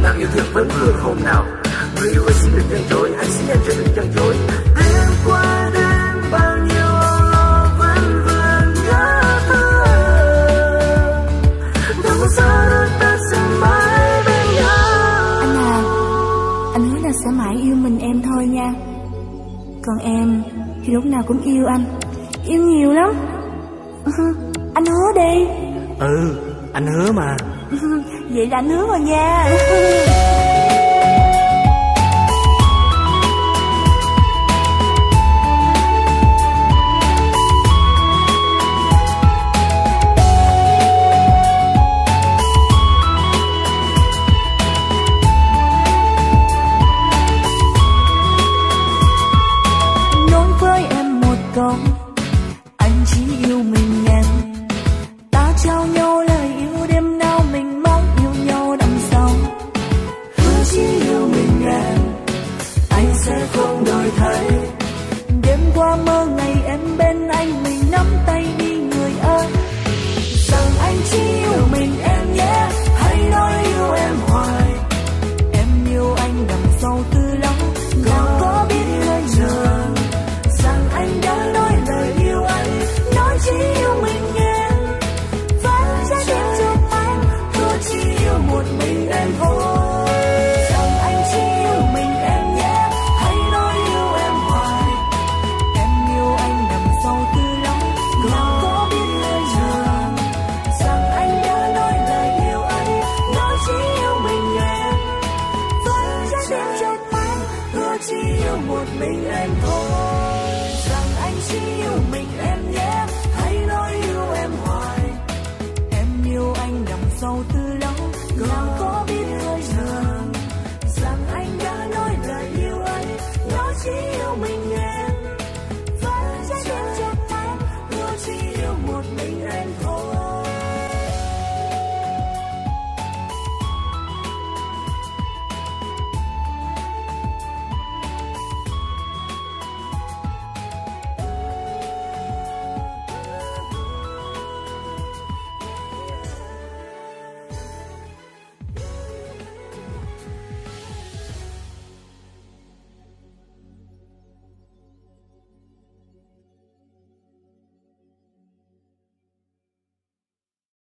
nặng yêu thương vẫn vương hôm nào. Người yêu ơi xin đừng giận dỗi, anh xin em cho đừng giận dỗi. Đêm qua đêm bao nhiêu lo vẫn vương nhớ thương. Đâu có sao đôi ta sẽ mãi bên nhau. Anh à, anh hứa là sẽ mãi yêu mình em thôi nha. Còn em thì lúc nào cũng yêu anh, yêu nhiều lắm. Anh hứa đi. Ừ, anh hứa mà. Vậy là anh hứa rồi nha. Nói với em một câu, anh chỉ yêu mình em. Ta trao nhau lời yêu đêm nào mình mong yêu nhau đằng sau. Hứa chỉ yêu mình em, anh sẽ không đổi thay. Đêm qua mơ ngày em bên anh, mình nắm tay đi người ơi. Rằng anh chỉ yêu mình em nhé, hãy nói yêu em hoài. Em yêu anh đằng sau từ lâu, nào có biết người chờ. Rằng anh đã nói lời yêu anh, nói chỉ yêu mình em. Vẫn sẽ đến cho anh, hứa chỉ yêu một mình em thôi. rằng anh chỉ yêu mình em nhé, Hãy nói yêu em hoài. em yêu anh đằng sau từ lâu, nào có biết người chờ. Rằng anh đã nói lời yêu anh, nói chỉ yêu mình em. Vẫn sẽ đến cho anh, Hứa chỉ yêu một mình em thôi. Rằng anh chỉ yêu mình em nhé, hãy nói yêu em hoài. em yêu anh đằng sau từ lâu, nào